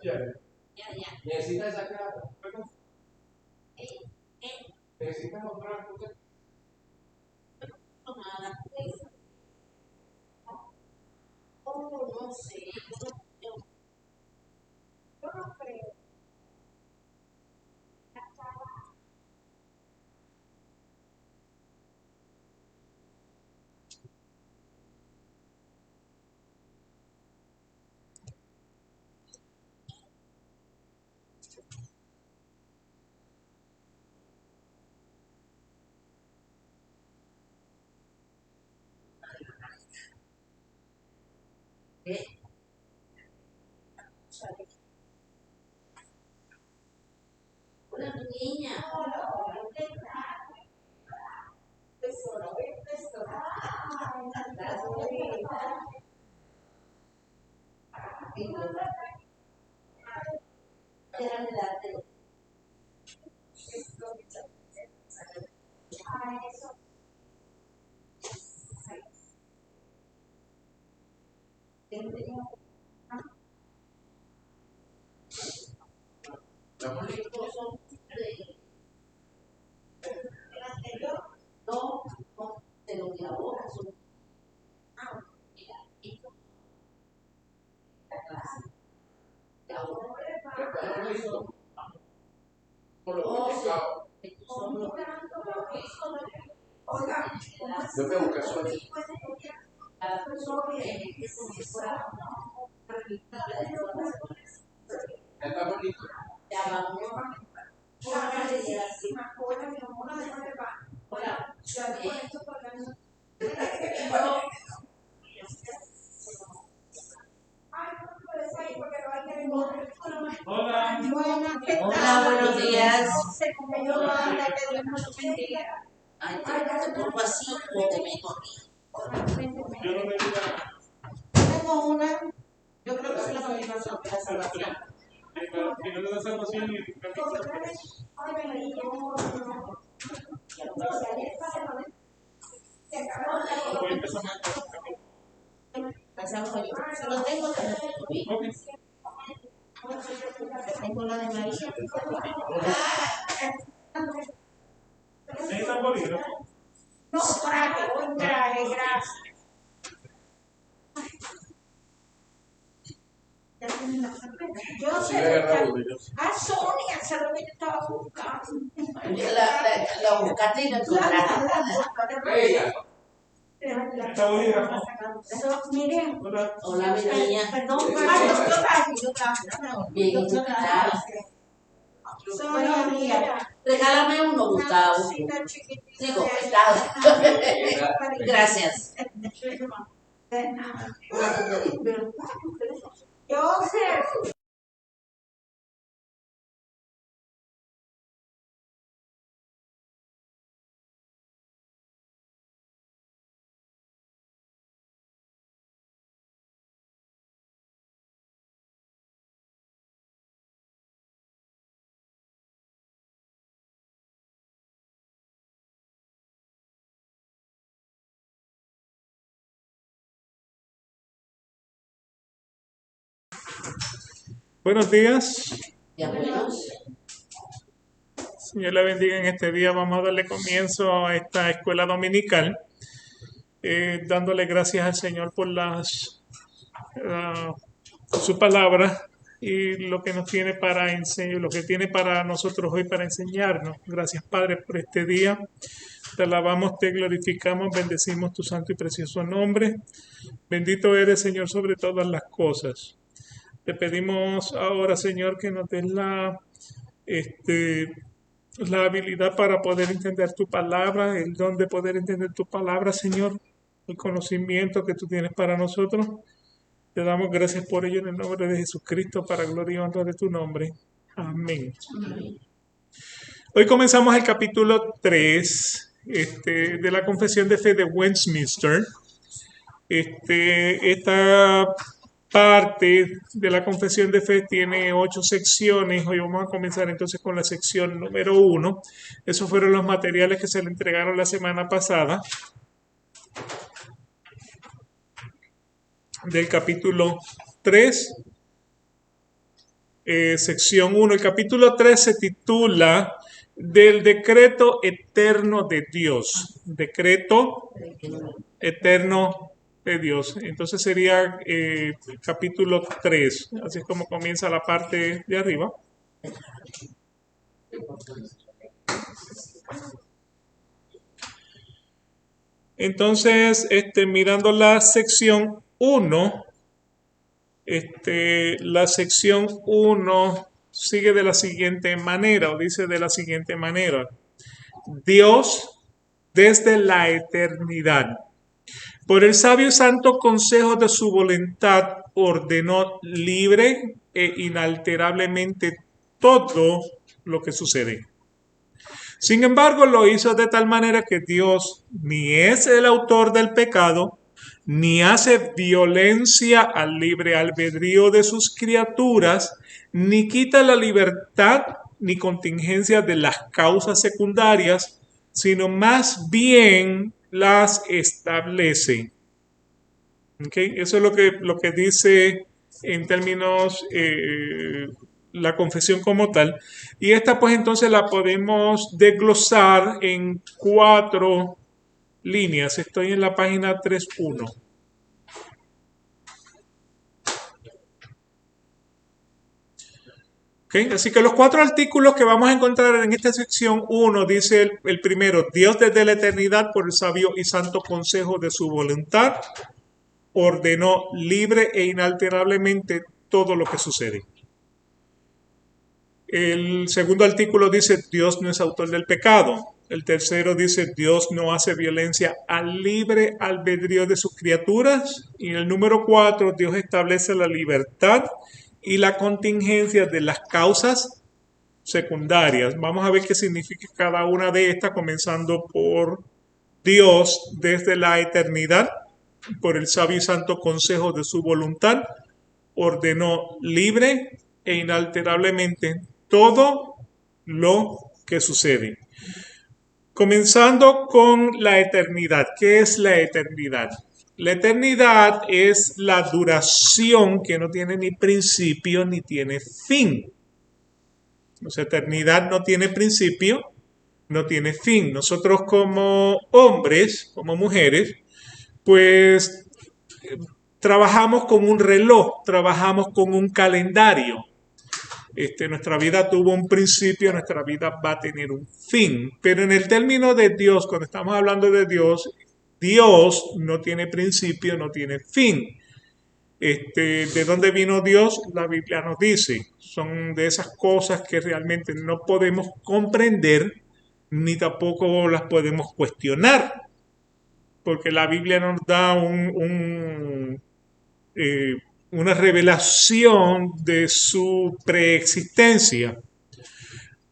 Ya. Necesitas sacar. Necesitas comprar. No sé. Yo no creo. Una niña. Tesoro, tesoro. No, de lo que ahora son. Mira, esto la clase. Y ahora, por lo yo tengo que hacer cada persona que se me fuera está bonito. Ya vamos. Hola. Hola, buenos días. Ay, te pongo así porque me corrí. Yo no me diga. Tengo una. Yo creo que es la motivación de la salvación. Si no le das salvación, lo tengo tengo la de María. No traje, un traje, gracias. Yo no sé. A Sonia, se lo que yo estaba buscando. La buscaste y la encontraste. Miren, Hola, mi niña. perdón, Bien, ¿y tú qué tal? Sonia, Regálame uno, Gustavo. Digo, prestado. Gracias. Una tutorita. Joseph. Buenos días, Ya buenos. Señor la bendiga en este día. Vamos a darle comienzo a esta escuela dominical, dándole gracias al Señor por su palabra y lo que nos tiene para enseñar, lo que tiene para nosotros hoy para enseñarnos. Gracias, Padre, por este día. Te alabamos, te glorificamos, bendecimos tu santo y precioso nombre. Bendito eres, Señor, sobre todas las cosas. Te pedimos ahora, Señor, que nos des este, la habilidad para poder entender tu palabra, el don de poder entender tu palabra, Señor, el conocimiento que tú tienes para nosotros. Te damos gracias por ello en el nombre de Jesucristo, para gloria y honra de tu nombre. Amén. Hoy comenzamos el capítulo 3 de la Confesión de Fe de Westminster. Esta parte de la Confesión de Fe tiene 8 secciones. Hoy vamos a comenzar entonces con la sección número 1. Esos fueron los materiales que se le entregaron la semana pasada del capítulo 3, sección 1. El capítulo 3 se titula Del decreto eterno de Dios. Decreto eterno de Dios. Entonces sería capítulo 3. Así es como comienza la parte de arriba. Entonces, mirando la sección 1, la sección 1 sigue de la siguiente manera, o dice de la siguiente manera. Dios, desde la eternidad, por el sabio y santo consejo de su voluntad, ordenó libre e inalterablemente todo lo que sucede. Sin embargo, lo hizo de tal manera que Dios ni es el autor del pecado, ni hace violencia al libre albedrío de sus criaturas, ni quita la libertad ni contingencia de las causas secundarias, sino más bien las establece. ¿Okay? Eso es lo que dice en términos la confesión como tal. Y esta pues entonces la podemos desglosar en 4 líneas. Estoy en la página 3.1. ¿Okay? Así que los 4 artículos que vamos a encontrar en esta sección 1 dice el primero, Dios desde la eternidad por el sabio y santo consejo de su voluntad ordenó libre e inalterablemente todo lo que sucede. El segundo artículo dice Dios no es autor del pecado. El tercero dice Dios no hace violencia al libre albedrío de sus criaturas. Y en el número 4 Dios establece la libertad y la contingencia de las causas secundarias. Vamos a ver qué significa cada una de estas, comenzando por Dios desde la eternidad, por el sabio y santo consejo de su voluntad, ordenó libre e inalterablemente todo lo que sucede. Comenzando con la eternidad. ¿Qué es la eternidad? La eternidad es la duración que no tiene ni principio ni tiene fin. O sea, eternidad no tiene principio, no tiene fin. Nosotros como hombres, como mujeres, pues trabajamos con un reloj, trabajamos con un calendario. Nuestra vida tuvo un principio, nuestra vida va a tener un fin. Pero en el término de Dios, cuando estamos hablando de Dios, Dios no tiene principio, no tiene fin. ¿De dónde vino Dios? La Biblia nos dice. Son de esas cosas que realmente no podemos comprender ni tampoco las podemos cuestionar, porque la Biblia nos da una revelación de su preexistencia.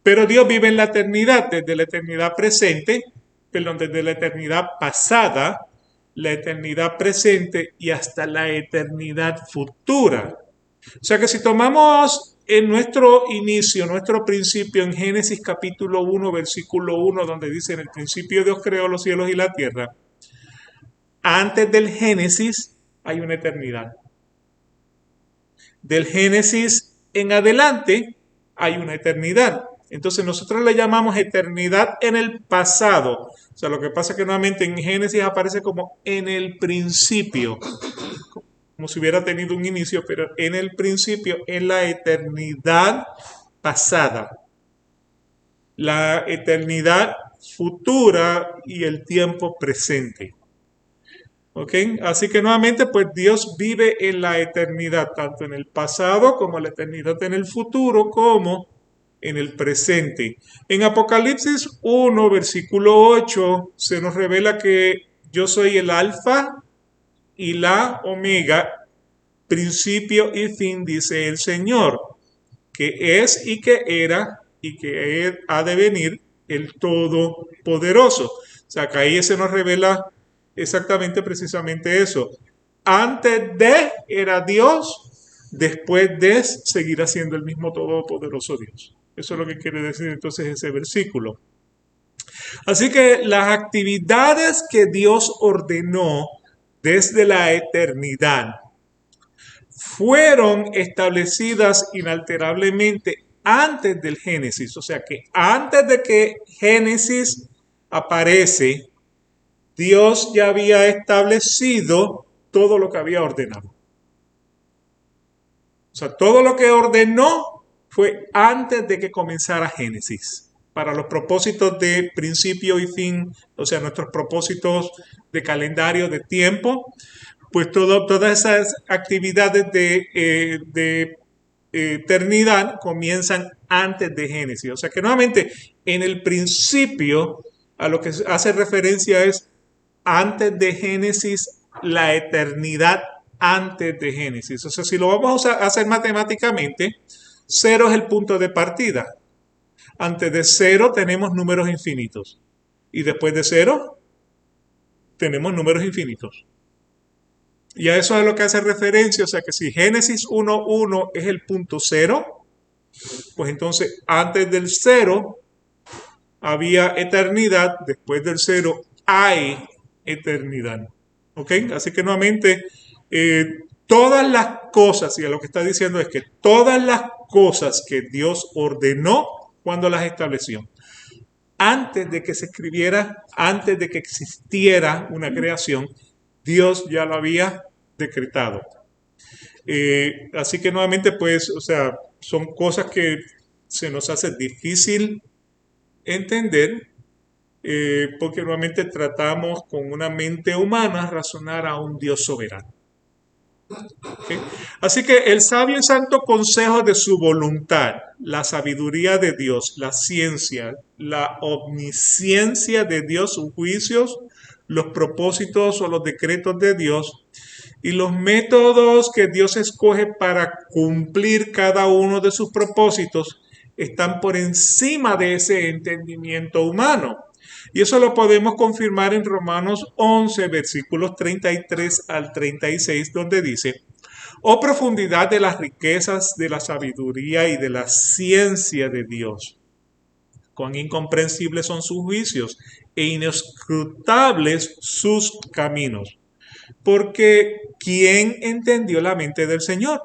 Pero Dios vive en la eternidad, desde la eternidad presente, perdón, desde la eternidad pasada, la eternidad presente y hasta la eternidad futura. O sea que si tomamos en nuestro inicio, nuestro principio en Génesis capítulo 1, versículo 1, donde dice, en el principio Dios creó los cielos y la tierra, antes del Génesis hay una eternidad. Del Génesis en adelante hay una eternidad. Entonces nosotros le llamamos eternidad en el pasado. O sea, lo que pasa es que nuevamente en Génesis aparece como en el principio, como si hubiera tenido un inicio, pero en el principio, en la eternidad pasada, la eternidad futura y el tiempo presente. ¿Ok? Así que nuevamente, pues Dios vive en la eternidad, tanto en el pasado como en la eternidad en el futuro, como en el presente. En Apocalipsis 1, versículo 8, se nos revela que yo soy el alfa y la omega, principio y fin, dice el Señor, que es y que era y que ha de venir el Todopoderoso. O sea, que ahí se nos revela exactamente, precisamente eso. Antes de era Dios, después de seguirá siendo el mismo Todopoderoso Dios. Eso es lo que quiere decir entonces ese versículo. Así que las actividades que Dios ordenó desde la eternidad fueron establecidas inalterablemente antes del Génesis. O sea que antes de que Génesis aparece, Dios ya había establecido todo lo que había ordenado. O sea, todo lo que ordenó fue antes de que comenzara Génesis, para los propósitos de principio y fin, o sea, nuestros propósitos de calendario, de tiempo, pues todas esas actividades de eternidad comienzan antes de Génesis. O sea que nuevamente, en el principio, a lo que hace referencia es antes de Génesis, la eternidad antes de Génesis. O sea, si lo vamos a hacer matemáticamente, 0 es el punto de partida. Antes de 0 tenemos números infinitos. Y después de 0 tenemos números infinitos. Y a eso es a lo que hace referencia. O sea que si Génesis 1.1 es el punto 0, pues entonces antes del 0 había eternidad, después del 0 hay eternidad. ¿Ok? Así que nuevamente, todas las cosas, y lo que está diciendo es que todas las cosas que Dios ordenó cuando las estableció, antes de que se escribiera, antes de que existiera una creación, Dios ya lo había decretado. Así que nuevamente, pues, o sea, son cosas que se nos hace difícil entender, porque nuevamente tratamos con una mente humana razonar a un Dios soberano. ¿Okay? Así que el sabio y santo consejo de su voluntad, la sabiduría de Dios, la ciencia, la omnisciencia de Dios, sus juicios, los propósitos o los decretos de Dios y los métodos que Dios escoge para cumplir cada uno de sus propósitos están por encima de ese entendimiento humano. Y eso lo podemos confirmar en Romanos 11, versículos 33 al 36, donde dice: oh profundidad de las riquezas de la sabiduría y de la ciencia de Dios. Cuán incomprensibles son sus juicios e inescrutables sus caminos. Porque ¿quién entendió la mente del Señor?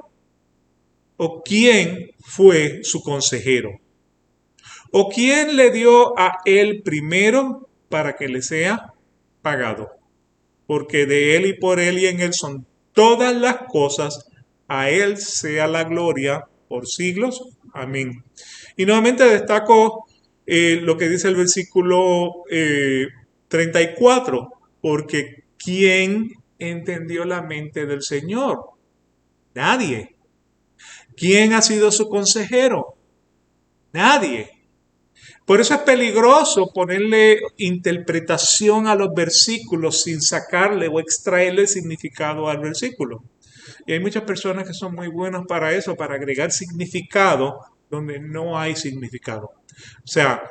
¿O quién fue su consejero? ¿O quién le dio a él primero para que le sea pagado? Porque de él y por él y en él son todas las cosas, a él sea la gloria por siglos. Amén. Y nuevamente destaco lo que dice el versículo 34. Porque ¿quién entendió la mente del Señor? Nadie. ¿Quién ha sido su consejero? Nadie. Por eso es peligroso ponerle interpretación a los versículos sin sacarle o extraerle significado al versículo. Y hay muchas personas que son muy buenas para eso, para agregar significado donde no hay significado. O sea,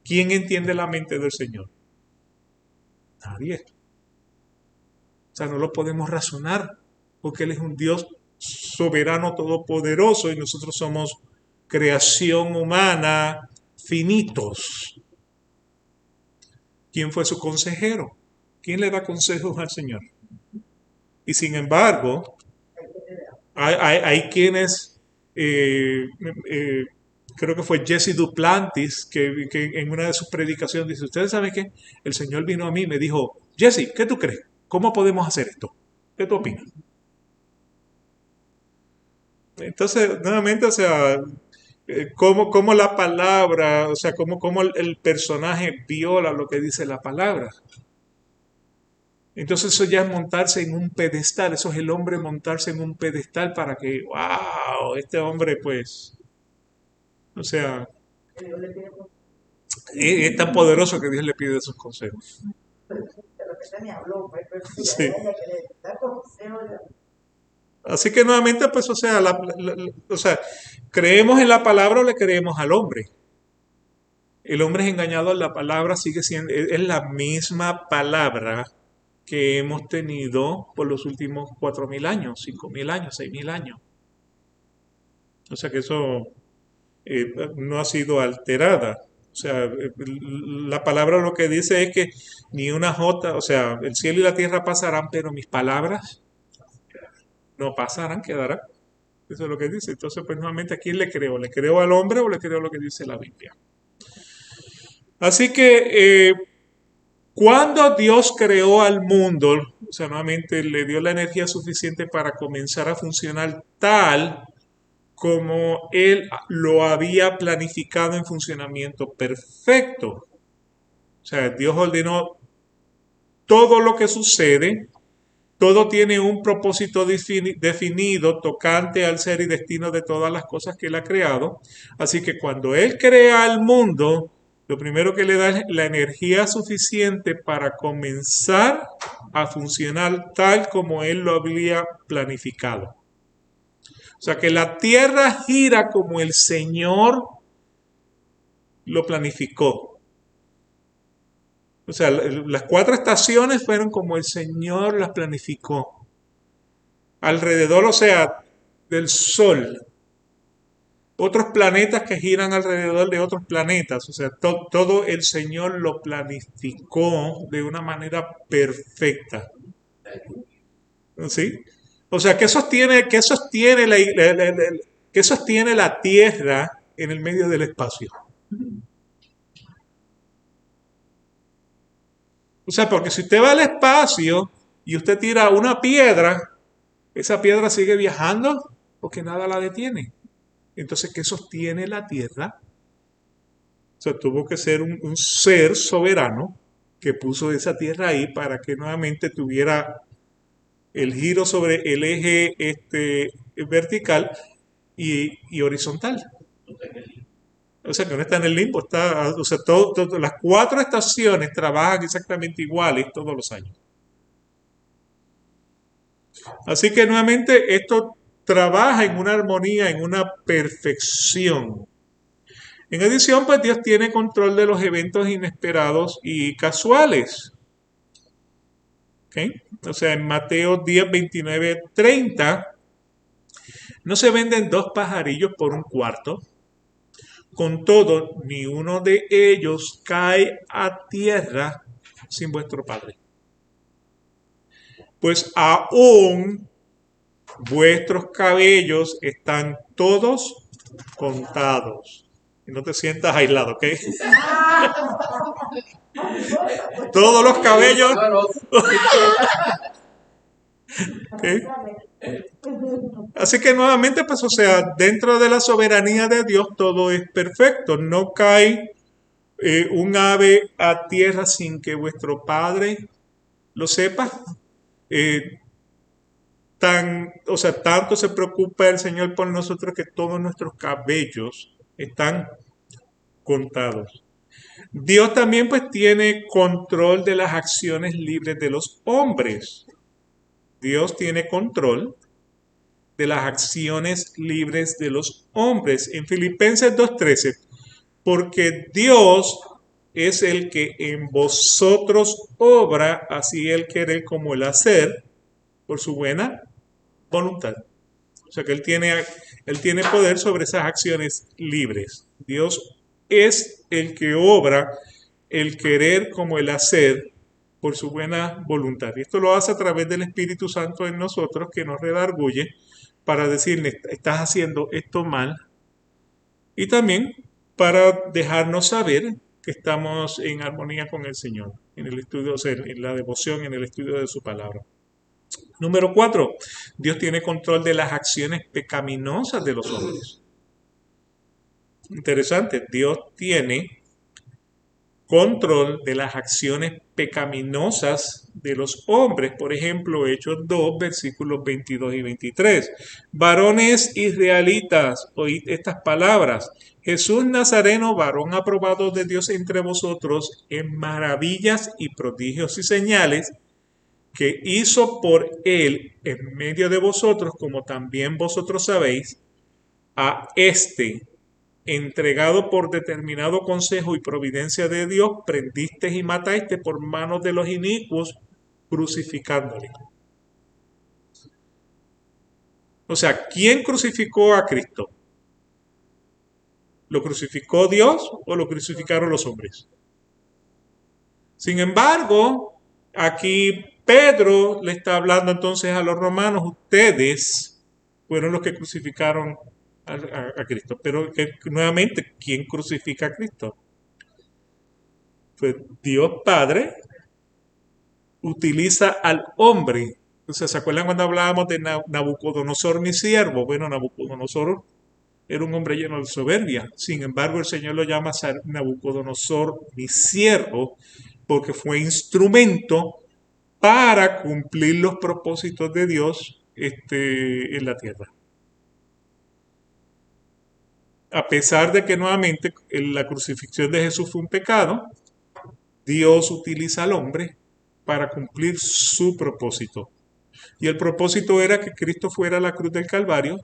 ¿quién entiende la mente del Señor? Nadie. O sea, no lo podemos razonar porque Él es un Dios soberano, todopoderoso y nosotros somos creación humana, finitos. ¿Quién fue su consejero? ¿Quién le da consejos al Señor? Y sin embargo, hay quienes, creo que fue Jesse Duplantis, que en una de sus predicaciones dice, ¿ustedes saben qué? El Señor vino a mí y me dijo, Jesse, ¿qué tú crees? ¿Cómo podemos hacer esto? ¿Qué tú opinas? Entonces, nuevamente, o sea, cómo la palabra, o sea, cómo el personaje viola lo que dice la palabra. Entonces eso ya es montarse en un pedestal, eso es el hombre montarse en un pedestal para que, wow, este hombre pues, o sea, es tan poderoso que Dios le pide esos consejos. Sí. Así que nuevamente, pues, o sea, o sea, creemos en la palabra o le creemos al hombre. El hombre es engañado, la palabra sigue siendo, es la misma palabra que hemos tenido por los últimos 4.000 años, 5.000 años, 6.000 años. O sea que eso no ha sido alterada. O sea, la palabra lo que dice es que ni una jota, o sea, el cielo y la tierra pasarán, pero mis palabras no pasarán, quedarán. Eso es lo que dice. Entonces, pues nuevamente, ¿a quién le creo? ¿Le creo al hombre o le creo lo que dice la Biblia? Así que cuando Dios creó al mundo, o sea, nuevamente le dio la energía suficiente para comenzar a funcionar tal como Él lo había planificado en funcionamiento perfecto. O sea, Dios ordenó todo lo que sucede, todo tiene un propósito definido, tocante al ser y destino de todas las cosas que Él ha creado. Así que cuando Él crea al mundo, lo primero que le da es la energía suficiente para comenzar a funcionar tal como Él lo había planificado. O sea que la tierra gira como el Señor lo planificó. O sea, las 4 estaciones fueron como el Señor las planificó. Alrededor, o sea, del Sol. Otros planetas que giran alrededor de otros planetas. O sea, todo el Señor lo planificó de una manera perfecta. ¿Sí? O sea, ¿qué sostiene la Tierra en el medio del espacio? O sea, porque si usted va al espacio y usted tira una piedra, esa piedra sigue viajando porque nada la detiene. Entonces, ¿qué sostiene la Tierra? O sea, tuvo que ser un ser soberano que puso esa Tierra ahí para que nuevamente tuviera el giro sobre el eje vertical y horizontal. O sea, que no está en el limbo, o sea, las 4 estaciones trabajan exactamente iguales todos los años. Así que nuevamente esto trabaja en una armonía, en una perfección. En adición, pues Dios tiene control de los eventos inesperados y casuales. ¿Okay? O sea, en Mateo 10, 29, 30, no se venden 2 pajarillos por un cuarto. Con todo, ni uno de ellos cae a tierra sin vuestro Padre. Pues aún vuestros cabellos están todos contados. Y no te sientas aislado, ¿ok? Todos los cabellos. ¿Okay? Así que nuevamente, pues, o sea, dentro de la soberanía de Dios todo es perfecto. No cae un ave a tierra sin que vuestro Padre lo sepa. Tanto se preocupa el Señor por nosotros que todos nuestros cabellos están contados. Dios también pues tiene control de las acciones libres de los hombres. Dios tiene control de las acciones libres de los hombres. En Filipenses 2:13, porque Dios es el que en vosotros obra, así el querer como el hacer, por su buena voluntad. O sea que él tiene poder sobre esas acciones libres. Dios es el que obra el querer como el hacer por su buena voluntad. Y esto lo hace a través del Espíritu Santo en nosotros que nos redarguye para decirle, estás haciendo esto mal. Y también para dejarnos saber que estamos en armonía con el Señor, en el estudio, o sea, en la devoción, en el estudio de su palabra. Número 4, Dios tiene control de las acciones pecaminosas de los hombres. Interesante, Dios tiene control de las acciones pecaminosas de los hombres. Por ejemplo, Hechos 2, versículos 22 y 23. Varones israelitas, oíd estas palabras. Jesús Nazareno, varón aprobado de Dios entre vosotros en maravillas y prodigios y señales, que hizo por él en medio de vosotros, como también vosotros sabéis, a este, entregado por determinado consejo y providencia de Dios, prendisteis y matasteis por manos de los inicuos, crucificándole. O sea, ¿quién crucificó a Cristo? ¿Lo crucificó Dios o lo crucificaron los hombres? Sin embargo, aquí Pedro le está hablando entonces a los romanos, ustedes fueron los que crucificaron a Cristo. Pero que, nuevamente, ¿quién crucifica a Cristo? Pues Dios Padre utiliza al hombre. Entonces, ¿se acuerdan cuando hablábamos de Nabucodonosor, mi siervo? Bueno, Nabucodonosor era un hombre lleno de soberbia. Sin embargo, el Señor lo llama Nabucodonosor, mi siervo, porque fue instrumento para cumplir los propósitos de Dios en la tierra. A pesar de que nuevamente la crucifixión de Jesús fue un pecado, Dios utiliza al hombre para cumplir su propósito. Y el propósito era que Cristo fuera a la cruz del Calvario.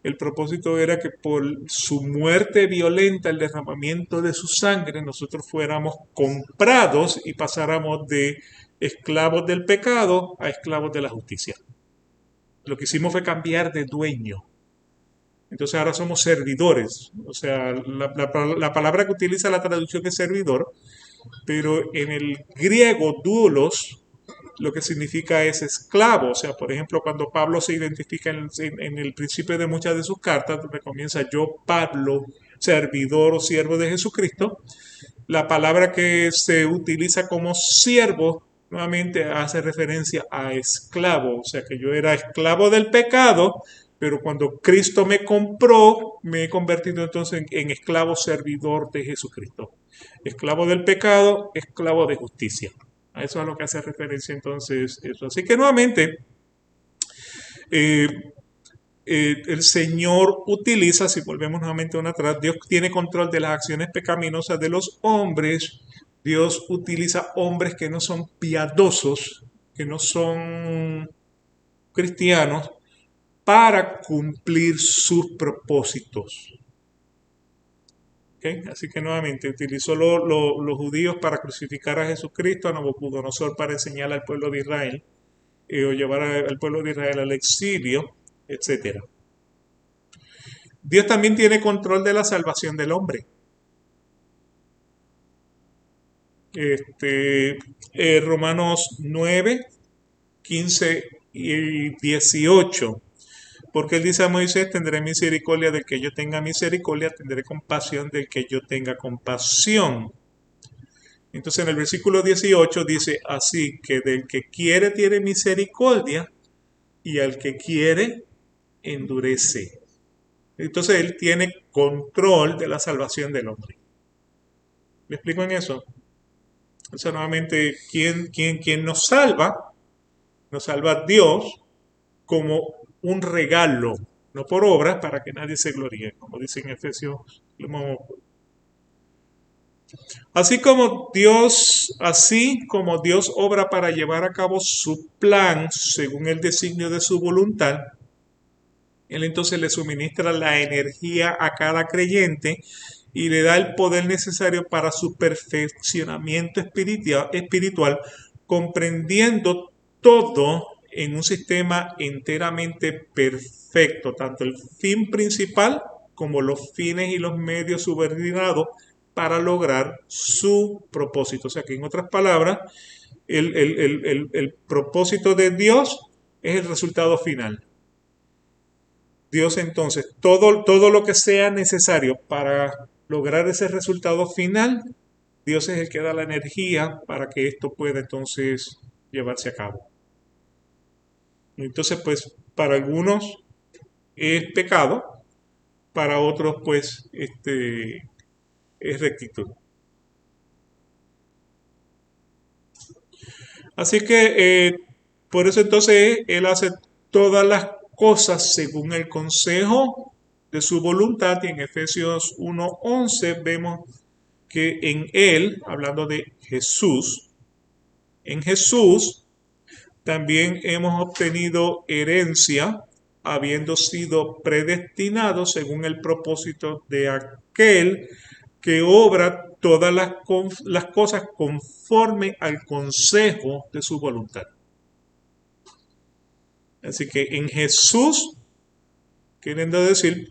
El propósito era que por su muerte violenta, el derramamiento de su sangre, nosotros fuéramos comprados y pasáramos de esclavos del pecado a esclavos de la justicia. Lo que hicimos fue cambiar de dueño. Entonces ahora somos servidores. O sea, la palabra que utiliza la traducción es servidor, pero en el griego doulos lo que significa es esclavo. O sea, por ejemplo, cuando Pablo se identifica en el principio de muchas de sus cartas, donde comienza yo, Pablo, servidor o siervo de Jesucristo, la palabra que se utiliza como siervo nuevamente hace referencia a esclavo. O sea, que yo era esclavo del pecado, pero cuando Cristo me compró, me he convertido entonces en esclavo servidor de Jesucristo. Esclavo del pecado, esclavo de justicia. A eso es a lo que hace referencia entonces eso. Así que nuevamente, el Señor utiliza, si volvemos nuevamente una atrás, Dios tiene control de las acciones pecaminosas de los hombres. Dios utiliza hombres que no son piadosos, que no son cristianos, para cumplir sus propósitos. ¿Okay? Así que nuevamente utilizó los judíos para crucificar a Jesucristo, a Nabucodonosor para enseñar al pueblo de Israel, o llevar al pueblo de Israel al exilio, etc. Dios también tiene control de la salvación del hombre. Romanos 9, 15 y 18. Porque él dice a Moisés, tendré misericordia del que yo tenga misericordia, tendré compasión del que yo tenga compasión. Entonces en el versículo 18 dice, así que del que quiere tiene misericordia y al que quiere endurece. Entonces él tiene control de la salvación del hombre. ¿Me explico en eso? O sea, nuevamente, ¿quién nos salva? Nos salva Dios como un regalo, no por obras para que nadie se gloríe, como dice en Efesios. Así como Dios obra para llevar a cabo su plan según el designio de su voluntad, Él entonces le suministra la energía a cada creyente y le da el poder necesario para su perfeccionamiento espiritual, comprendiendo todo en un sistema enteramente perfecto, tanto el fin principal como los fines y los medios subordinados para lograr su propósito. O sea que en otras palabras, el propósito de Dios es el resultado final. Dios entonces, todo lo que sea necesario para lograr ese resultado final, Dios es el que da la energía para que esto pueda entonces llevarse a cabo. Entonces, pues, para algunos es pecado, para otros, pues, es rectitud. Así que, por eso entonces Él hace todas las cosas según el consejo de su voluntad. Y en Efesios 1:11 vemos que en Él, hablando de Jesús, en Jesús también hemos obtenido herencia, habiendo sido predestinados según el propósito de aquel que obra todas las cosas conforme al consejo de su voluntad. Así que en Jesús, queriendo decir,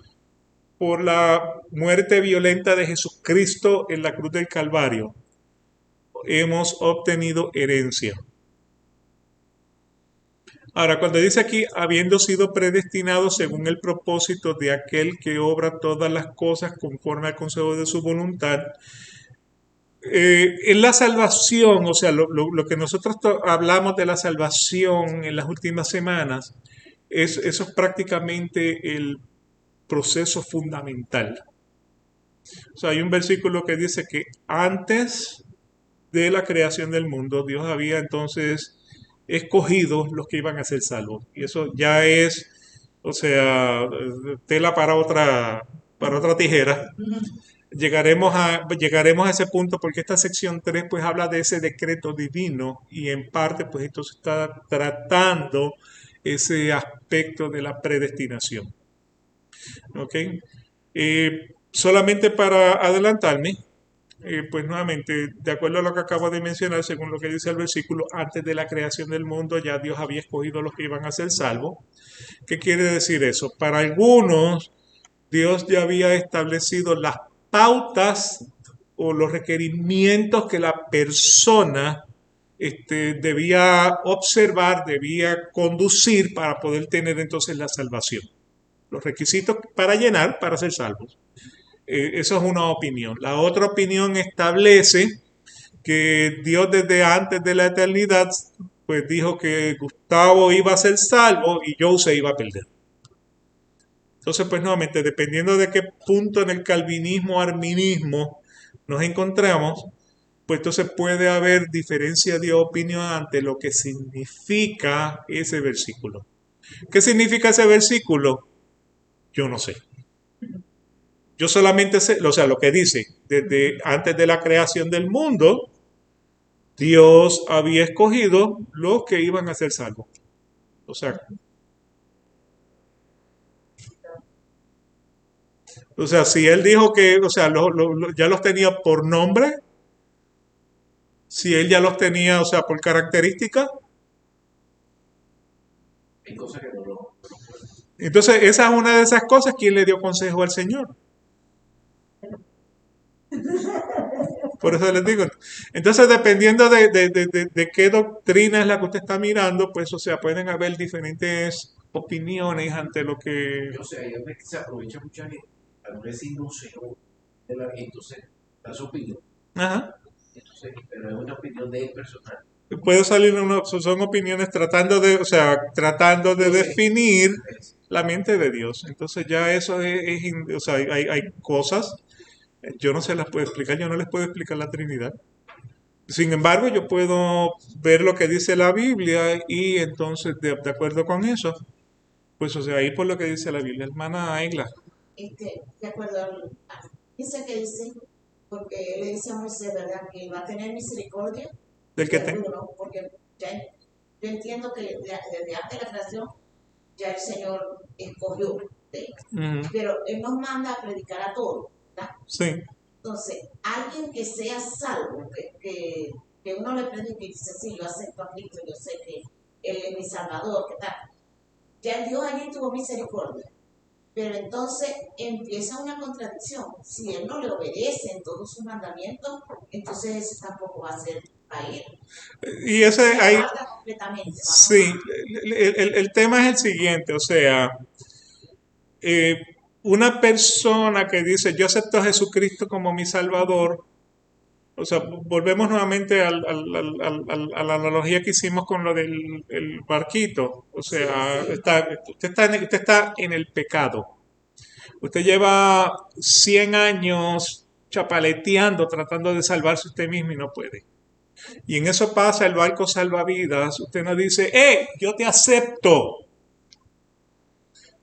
por la muerte violenta de Jesucristo en la cruz del Calvario, hemos obtenido herencia. Ahora, cuando dice aquí, habiendo sido predestinado según el propósito de aquel que obra todas las cosas conforme al consejo de su voluntad, en la salvación, o sea, lo que nosotros hablamos de la salvación en las últimas semanas, eso es prácticamente el proceso fundamental. O sea, hay un versículo que dice que antes de la creación del mundo, Dios había entonces escogido los que iban a ser salvos. Y eso ya es, o sea, tela para otra tijera. Llegaremos a ese punto porque esta sección 3 pues habla de ese decreto divino y en parte pues entonces está tratando ese aspecto de la predestinación. ¿Ok? Solamente para adelantarme, pues nuevamente, de acuerdo a lo que acabo de mencionar, según lo que dice el versículo, antes de la creación del mundo ya Dios había escogido los que iban a ser salvos. ¿Qué quiere decir eso? Para algunos, Dios ya había establecido las pautas o los requerimientos que la persona debía observar, debía conducir para poder tener entonces la salvación. Los requisitos para llenar para ser salvos. Eso es una opinión. La otra opinión establece que Dios desde antes de la eternidad pues dijo que Gustavo iba a ser salvo y Joe se iba a perder. Entonces, pues nuevamente, dependiendo de qué punto en el calvinismo, arminismo nos encontramos, pues entonces puede haber diferencia de opinión ante lo que significa ese versículo. ¿Qué significa ese versículo? Yo no sé. Yo solamente sé, o sea, lo que dice, desde antes de la creación del mundo, Dios había escogido los que iban a ser salvos. O sea, si él dijo que, o sea, ya los tenía por nombre, si él ya los tenía, o sea, por característica, Hay cosas que no lo. entonces esa es una de esas cosas. ¿Quién le dio consejo al Señor? Por eso les digo. Entonces, dependiendo de qué doctrina es la que usted está mirando, pues, o sea, pueden haber diferentes opiniones ante lo que. Yo sé, ahí es donde se aprovecha mucha gente. A no decir no sé, entonces da su opinión. Ajá. Entonces, pero es una opinión de él personal. Puede salir son opiniones tratando de, o sea, tratando de definir la mente de Dios. Entonces ya eso o sea, hay cosas, yo no se las puedo explicar, yo no les puedo explicar la Trinidad. Sin embargo, yo puedo ver lo que dice la Biblia y entonces, de acuerdo con eso, pues, o sea, ir por lo que dice la Biblia, hermana Aigla, De acuerdo dice que dice, porque le dice a Moisés, ¿verdad? Que va a tener misericordia del de que te... alguno, porque ya yo entiendo que desde antes de la creación ya el Señor escogió, ¿sí? Ujú, Pero Él nos manda a predicar a todos, ¿verdad? sí, Entonces, alguien que sea salvo, que uno le predique y dice, sí, yo acepto a Cristo, yo sé que Él es mi Salvador, ¿qué tal? Ya Dios allí tuvo misericordia. Pero entonces empieza una contradicción. Si Él no le obedece en todos sus mandamientos, entonces ese tampoco va a ser a Él. y ese Se ahí, aparta completamente. sí, el tema es el siguiente, o sea, eh, una persona que dice, yo acepto a Jesucristo como mi Salvador, o sea, volvemos nuevamente a la analogía que hicimos con lo del el barquito. O sea, Sí. usted está en el pecado. Usted lleva 100 años chapaleteando, tratando de salvarse usted mismo y no puede. Y en eso pasa el barco salvavidas. Usted no dice, yo te acepto.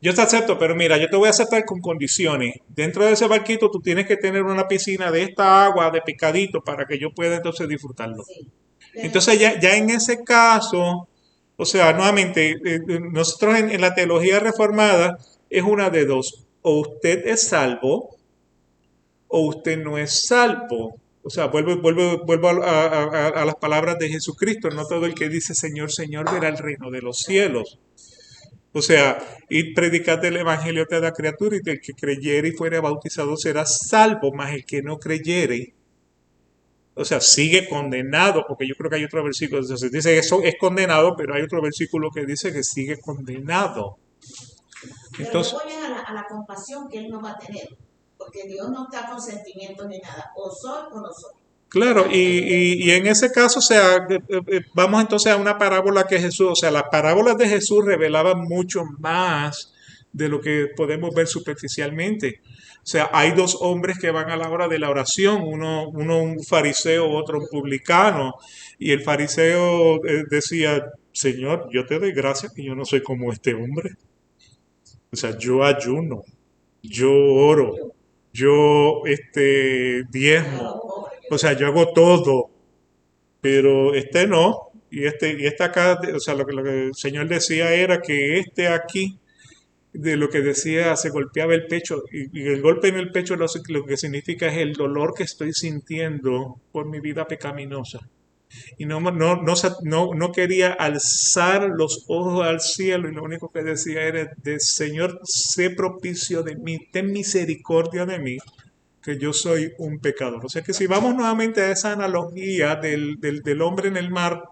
Yo te acepto, pero mira, yo te voy a aceptar con condiciones. Dentro de ese barquito tú tienes que tener una piscina de esta agua, de picadito, para que yo pueda entonces disfrutarlo. Sí. Entonces ya en ese caso, o sea, nuevamente, nosotros en la teología reformada es una de dos. O usted es salvo o usted no es salvo. O sea, vuelvo a las palabras de Jesucristo. No todo el que dice Señor, Señor verá el reino de los cielos. O sea, y predicar el evangelio a toda criatura, y el que creyere y fuere bautizado será salvo, mas el que no creyere, o sea, sigue condenado, porque yo creo que hay otro versículo que dice que eso es condenado, pero hay otro versículo que dice que sigue condenado. Pero Entonces, luego viene a la compasión que Él no va a tener, porque Dios no está con sentimientos ni nada, o soy o no soy. claro, y en ese caso, o sea, vamos entonces a una parábola que Jesús, o sea, las parábolas de Jesús revelaban mucho más de lo que podemos ver superficialmente. O sea, hay dos hombres que van a la hora de la oración, uno un fariseo, otro un publicano, y el fariseo decía, Señor, yo te doy gracias que yo no soy como este hombre. O sea, yo ayuno, yo oro, yo diezmo, o sea, yo hago todo, pero este no, y este acá, o sea, lo que el Señor decía era que este aquí, de lo que decía, se golpeaba el pecho, y el golpe en el pecho lo que significa es el dolor que estoy sintiendo por mi vida pecaminosa. Y no quería alzar los ojos al cielo, y lo único que decía era, Señor, sé propicio de mí, ten misericordia de mí, que yo soy un pecador. O sea que si vamos nuevamente a esa analogía del hombre en el mar,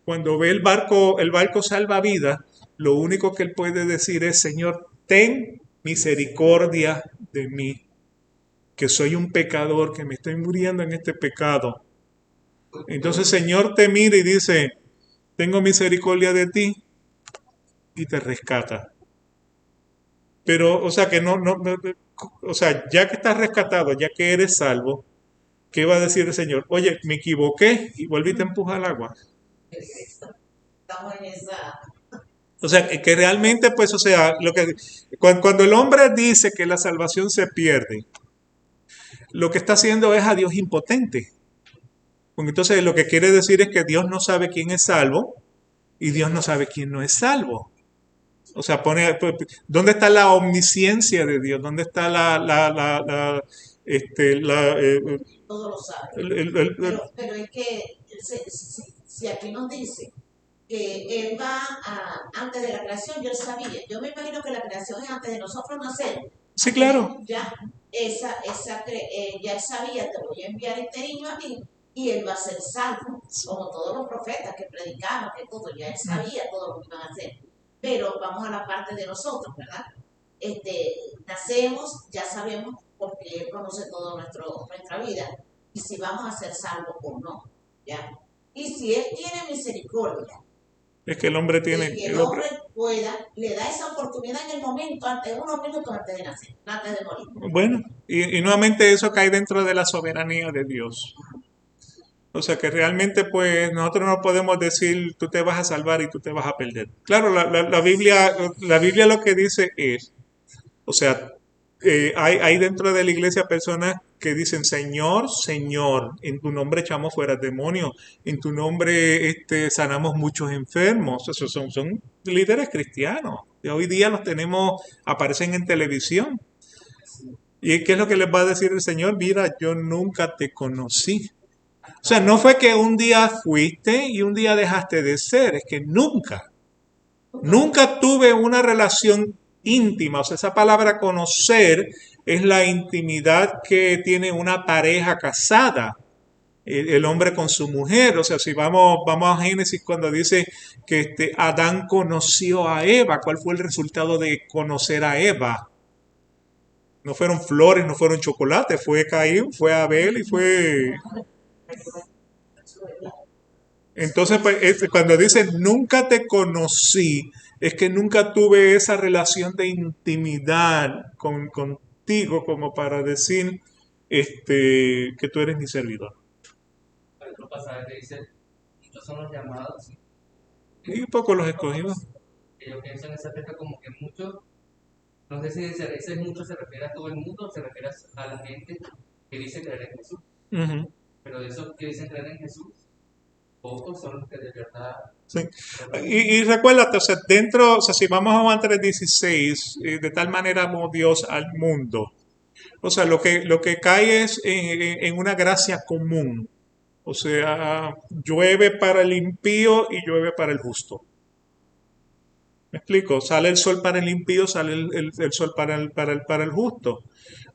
cuando ve el barco salvavidas, lo único que él puede decir es, Señor, ten misericordia de mí, que soy un pecador, que me estoy muriendo en este pecado. Entonces Señor te mira y dice, tengo misericordia de ti y te rescata. Pero, o sea, que o sea, ya que estás rescatado, ya que eres salvo, ¿qué va a decir el Señor? Oye, me equivoqué y volví y te empuja al agua. Estamos en esa. O sea, que realmente, pues, o sea, cuando el hombre dice que la salvación se pierde, lo que está haciendo es a Dios impotente. Porque entonces lo que quiere decir es que Dios no sabe quién es salvo y Dios no sabe quién no es salvo. O sea, ¿dónde está la omnisciencia de Dios? ¿Dónde está Todo lo sabe. Pero es que si aquí nos dice que Él va antes de la creación, yo sabía. Yo me imagino que la creación es antes de nosotros nacer. Sí, claro. Ya, ya Él sabía, te voy a enviar este niño a mí y Él va a ser salvo, como todos los profetas que predicaban, que todo, ya Él sabía todo lo que iban a hacer. Pero vamos a la parte de nosotros, ¿verdad? Nacemos, ya sabemos, porque Él conoce toda nuestra vida, y si vamos a ser salvos o no, ¿ya? Y si Él tiene misericordia, Es que el hombre de tiene... que el hombre pueda, le da esa oportunidad en el momento, unos minutos antes de nacer, antes de morir. Bueno, y nuevamente eso cae dentro de la soberanía de Dios. O sea que realmente pues nosotros no podemos decir tú te vas a salvar y tú te vas a perder. Claro, la Biblia lo que dice es, o sea, hay dentro de la iglesia personas que dicen, Señor, Señor, en tu nombre echamos fuera demonios, en tu nombre sanamos muchos enfermos. Esos son líderes cristianos. Y hoy día los tenemos, aparecen en televisión. ¿Y qué es lo que les va a decir el Señor? Mira, yo nunca te conocí. O sea, no fue que un día fuiste y un día dejaste de ser, es que nunca tuve una relación íntima. O sea, esa palabra conocer es la intimidad que tiene una pareja casada, el hombre con su mujer. O sea, si vamos a Génesis cuando dice que Adán conoció a Eva, ¿cuál fue el resultado de conocer a Eva? No fueron flores, no fueron chocolates, fue Caín, fue Abel y fue... Entonces, pues, cuando dice nunca te conocí, es que nunca tuve esa relación de intimidad contigo como para decir que tú eres mi servidor. Hay otro pasaje que dice, estos son los llamados, Y un poco los escogidos. que yo pienso en ese texto como que muchos, no sé si ese mucho se refiere a todo el mundo o se refiere a la gente que dice creer en Jesús, Ujú, pero de esos que dicen creer en Jesús, pocos son los que de verdad... sí. Y recuérdate, o sea, o sea, si vamos a Juan 3:16, de tal manera amó Dios al mundo. O sea, lo que cae es en una gracia común. O sea, llueve para el impío y llueve para el justo. ¿Me explico? Sale el sol para el impío, sale el sol para el justo.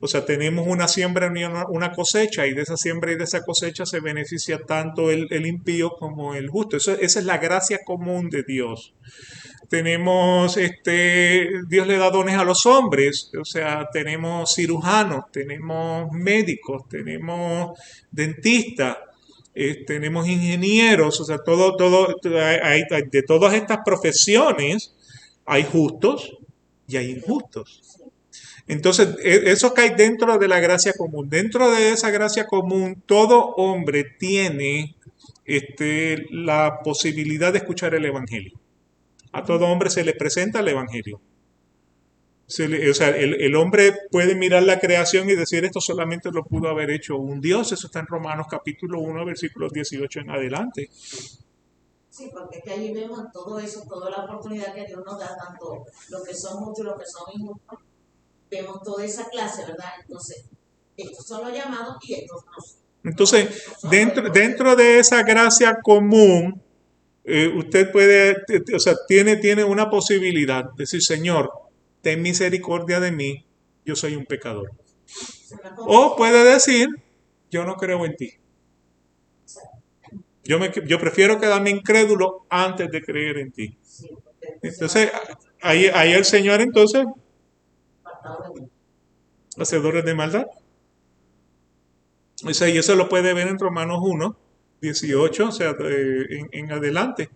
O sea, tenemos una siembra y una cosecha, y de esa siembra y de esa cosecha se beneficia tanto el impío como el justo. Esa es la gracia común de Dios. Tenemos, Dios le da dones a los hombres, o sea, tenemos cirujanos, tenemos médicos, tenemos dentistas, tenemos ingenieros, o sea, de todas estas profesiones hay justos y hay injustos. Entonces, eso cae dentro de la gracia común. Dentro de esa gracia común, todo hombre tiene la posibilidad de escuchar el Evangelio. A todo hombre se le presenta el Evangelio. O sea, el hombre puede mirar la creación y decir esto solamente lo pudo haber hecho un Dios. Eso está en Romanos capítulo 1, versículos 18 en adelante. Sí, porque es que allí vemos todo eso, toda la oportunidad que Dios nos da, tanto los que son justos y los que son injustos. Vemos toda esa clase, ¿verdad? Entonces, estos son los llamados y estos no. Entonces, dentro de esa gracia común, usted puede, o sea, tiene una posibilidad de decir, Señor, ten misericordia de mí, yo soy un pecador. O puede decir, yo no creo en ti. Yo prefiero quedarme incrédulo antes de creer en ti. Entonces, ahí el Señor entonces, hacedores de maldad. O sea, y eso lo puede ver en Romanos 1, 18, o sea, en adelante.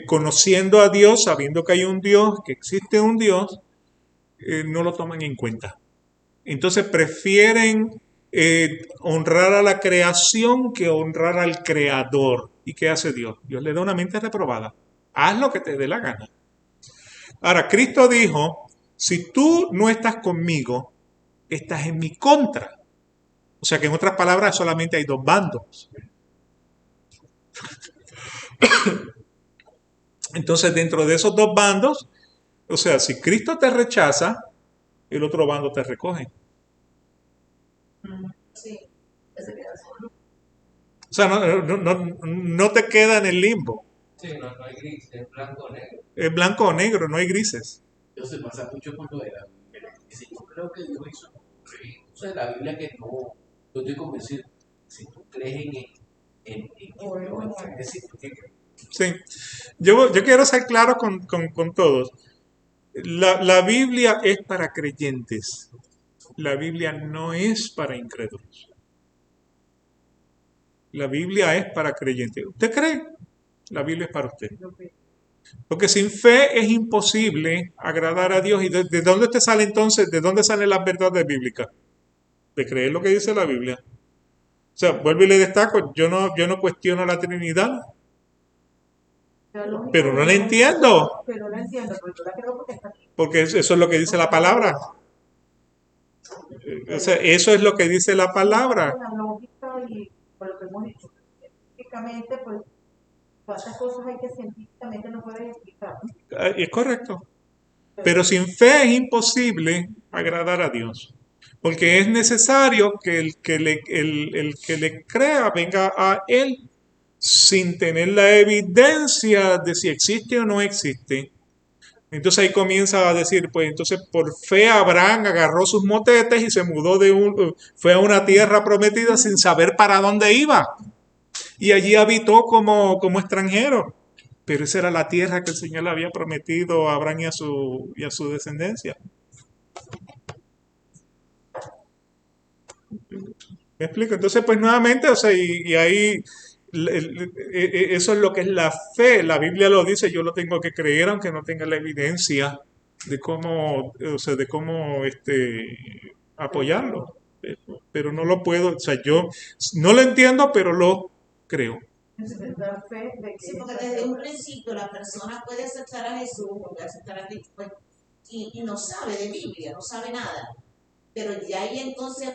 Conociendo a Dios, sabiendo que hay un Dios, que existe un Dios, no lo toman en cuenta. Entonces prefieren honrar a la creación que honrar al creador. ¿Y qué hace Dios? Dios le da una mente reprobada. Haz lo que te dé la gana. Ahora, Cristo dijo, si tú no estás conmigo, estás en mi contra. O sea que en otras palabras solamente hay dos bandos. Entonces dentro de esos dos bandos, o sea, si Cristo te rechaza, el otro bando te recoge. Sí, ese queda solo. O sea, no te queda en el limbo. Sí, no hay gris, es blanco o negro. Es blanco o negro, no hay grises. Yo se pasa mucho por lo de la Biblia. Si yo creo que Dios hizo, o sea, la Biblia que no, yo estoy convencido. Si tú crees en decir, Sí. Yo quiero ser claro con todos. La Biblia es para creyentes. La Biblia no es para incrédulos. La Biblia es para creyentes. ¿Usted cree? La Biblia es para usted. Porque sin fe es imposible agradar a Dios. ¿Y de dónde te sale entonces? ¿De dónde salen las verdades bíblicas? De creer lo que dice la Biblia. sea, vuelvo y le destaco, yo no cuestiono la Trinidad, pero no la entiendo, Pero no entiendo, porque yo la creo porque está aquí. porque eso es lo que dice la palabra. O sea, eso es lo que dice la palabra. Con la lógica y por lo que hemos dicho, científicamente, pues, cuántas cosas hay que científicamente no pueden explicar. Es correcto. Pero sin fe es imposible agradar a Dios. Porque es necesario que el que le crea venga a Él sin tener la evidencia de si existe o no existe. Entonces ahí comienza a decir, pues entonces por fe Abraham agarró sus motetes y se mudó fue a una tierra prometida sin saber para dónde iba. Y allí habitó como extranjero. Pero esa era la tierra que el Señor le había prometido a Abraham y a su descendencia. ¿Me explico? Entonces, pues nuevamente, o sea, y ahí eso es lo que es la fe. La Biblia lo dice, yo lo tengo que creer aunque no tenga la evidencia de cómo, o sea, de cómo apoyarlo. Pero no lo puedo, o sea, yo no lo entiendo, pero lo creo. Dar fe de que Sí, porque desde un principio la persona puede aceptar a Jesús, puede aceptar a Cristo, pues, y no sabe de Biblia, no sabe nada. Pero ya ahí entonces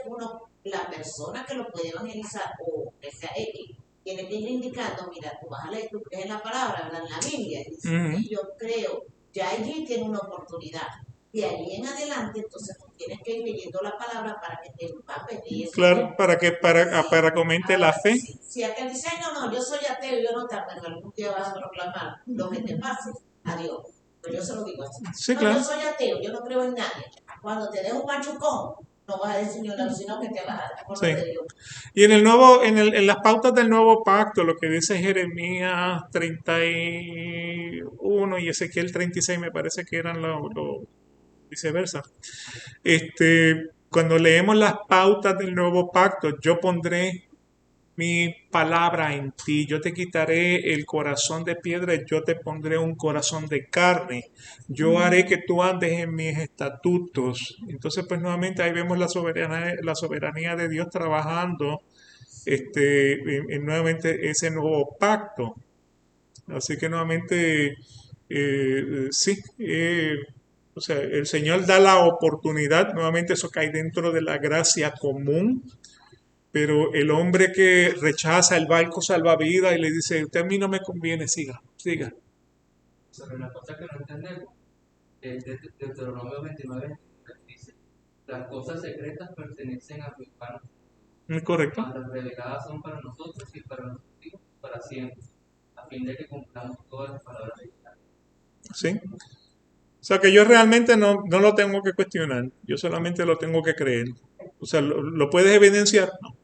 la persona que lo puede evangelizar, o que sea X, tiene que ir indicando, mira, tú vas a leer, tú crees en la palabra, ¿verdad? En la Biblia, y dice, Ujú. yo creo, ya allí tiene una oportunidad. De allí en adelante, entonces tú tienes que ir leyendo la palabra para que te empapes de eso. Claro, para que aumente la Ahora, fe. si aquel dice, "Ay, no, yo soy ateo, yo no te pero algún día vas a proclamar lo que te pase a Dios". Pues yo se lo digo así. Sí, No, claro. yo soy ateo, yo no creo en nadie. Cuando te des un machucón, no vas a decir ni una, sino que te vas a acordar Sí. de Dios. Y en las pautas del nuevo pacto, lo que dice Jeremías 31 y Ezequiel 36 me parece que eran lo viceversa. Cuando leemos las pautas del nuevo pacto, yo pondré mi palabra en ti, yo te quitaré el corazón de piedra, y yo te pondré un corazón de carne, yo haré que tú andes en mis estatutos. Entonces, pues nuevamente ahí vemos la soberanía de Dios trabajando nuevamente ese nuevo pacto. Así que nuevamente, sí, o sea, el Señor da la oportunidad, nuevamente eso cae dentro de la gracia común, pero el hombre que rechaza el barco salvavidas y le dice, usted a mí no me conviene, siga, siga. Sobre una cosa que no entendemos, de Deuteronomio 29 dice, las cosas secretas pertenecen a tu Padre, ¿Es correcto? mas las reveladas son para nosotros y para nuestros hijos para siempre, a fin de que cumplamos todas las palabras de Dios. Sí. O sea que yo realmente no lo tengo que cuestionar, yo solamente lo tengo que creer. O sea, ¿lo puedes evidenciar? No.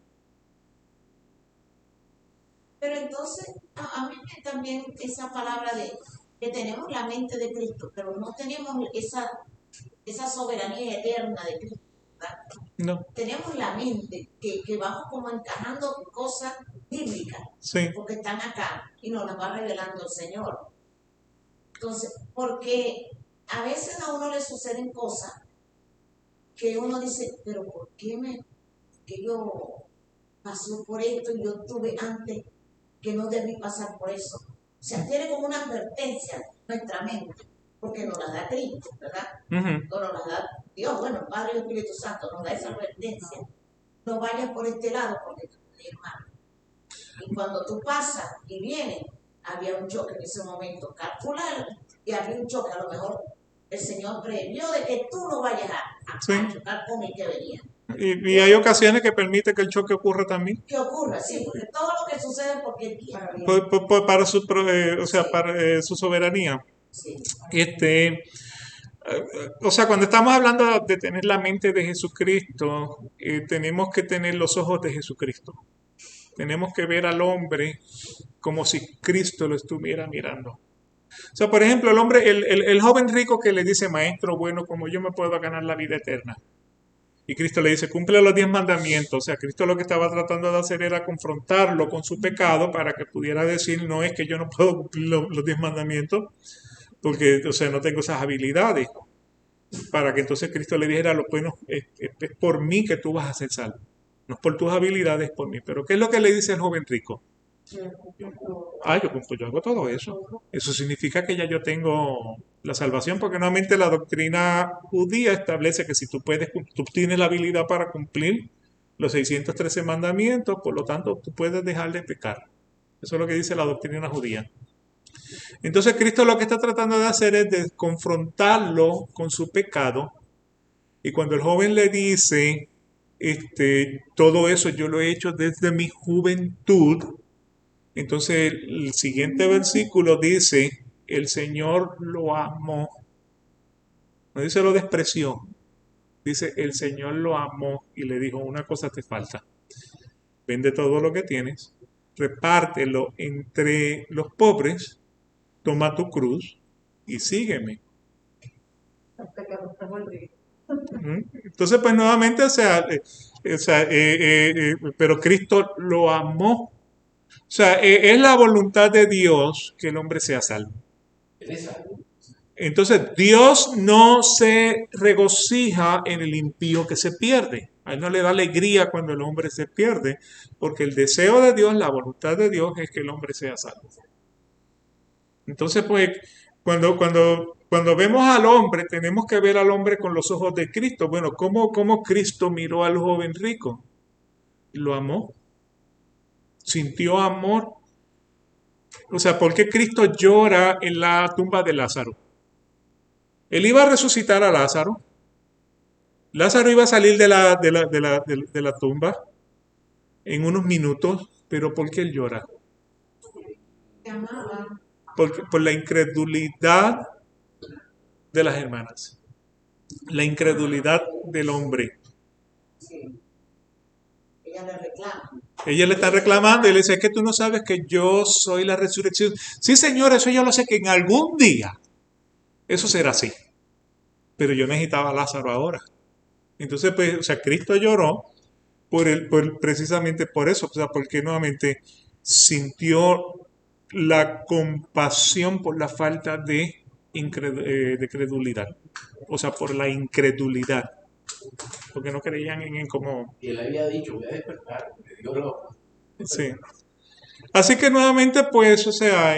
Pero entonces, a mí también esa palabra de que tenemos la mente de Cristo, pero no tenemos esa soberanía eterna de Cristo, ¿verdad? No. Tenemos la mente que vamos como encajando cosas bíblicas, Sí. porque están acá y nos las va revelando el Señor. Entonces, porque a veces a uno le suceden cosas que uno dice, pero ¿por qué que yo pasé por esto y yo tuve antes que no debí pasar por eso? O sea, tiene como una advertencia nuestra mente, porque nos la da Cristo, ¿verdad? Ujú. O nos la da Dios, bueno, Padre y Espíritu Santo, nos da esa advertencia. No vayas por este lado porque tú puedes ir mal. Y cuando tú pasas y vienes, había un choque en ese momento, calcular, y había un choque, a lo mejor el Señor previó de que tú no vayas Sí. a chocar con el que venía. Y hay ocasiones que permite que el choque ocurra también. ¿Qué ocurra? Sí, porque todo lo que sucede es porque Él quiere. Para o sea, para su soberanía. Sí. O sea, cuando estamos hablando de tener la mente de Jesucristo, tenemos que tener los ojos de Jesucristo. Tenemos que ver al hombre como si Cristo lo estuviera mirando. O sea, por ejemplo, el joven rico que le dice, maestro bueno, como yo me puedo ganar la vida eterna. Y Cristo le dice, cumple los 10 mandamientos. O sea, Cristo lo que estaba tratando de hacer era confrontarlo con su pecado para que pudiera decir, no es que yo no puedo cumplir los 10 mandamientos, porque, o sea, no tengo esas habilidades. Para que entonces Cristo le dijera, bueno, es por mí que tú vas a ser salvo. No es por tus habilidades, por mí. Pero ¿qué es lo que le dice el joven rico? Yo hago todo eso. Eso significa que ya yo tengo la salvación, porque nuevamente la doctrina judía establece que si tú tienes la habilidad para cumplir los 613 mandamientos, por lo tanto, tú puedes dejar de pecar. Eso es lo que dice la doctrina judía. Entonces, Cristo lo que está tratando de hacer es de confrontarlo con su pecado. Y cuando el joven le dice, todo eso yo lo he hecho desde mi juventud, entonces el siguiente versículo dice, el Señor lo amó. No dice lo despreció, dice el Señor lo amó y le dijo, una cosa te falta. Vende todo lo que tienes, repártelo entre los pobres, toma tu cruz y sígueme. Entonces, pues nuevamente, pero Cristo lo amó. O sea, es la voluntad de Dios que el hombre sea salvo. Entonces, Dios no se regocija en el impío que se pierde. A él no le da alegría cuando el hombre se pierde, porque el deseo de Dios, la voluntad de Dios es que el hombre sea salvo. Entonces, pues, cuando vemos al hombre, tenemos que ver al hombre con los ojos de Cristo. Bueno, ¿cómo Cristo miró al joven rico? Lo amó. Sintió amor. O sea, ¿por qué Cristo llora en la tumba de Lázaro? Él iba a resucitar a Lázaro. Lázaro iba a salir de la tumba en unos minutos, pero ¿por qué él llora? Por la incredulidad de las hermanas, la incredulidad del hombre. Ella le reclama. Ella le está reclamando y le dice, es que tú no sabes que yo soy la resurrección. Sí, Señor, eso yo lo sé, que en algún día eso será así. Pero yo necesitaba a Lázaro ahora. Entonces, pues, o sea, Cristo lloró precisamente por eso, o sea, porque nuevamente sintió la compasión por la falta de credulidad. O sea, por la incredulidad. Porque no creían en como... Y él había dicho, voy a despertar, me dio loco. Sí. Así que nuevamente, pues, o sea,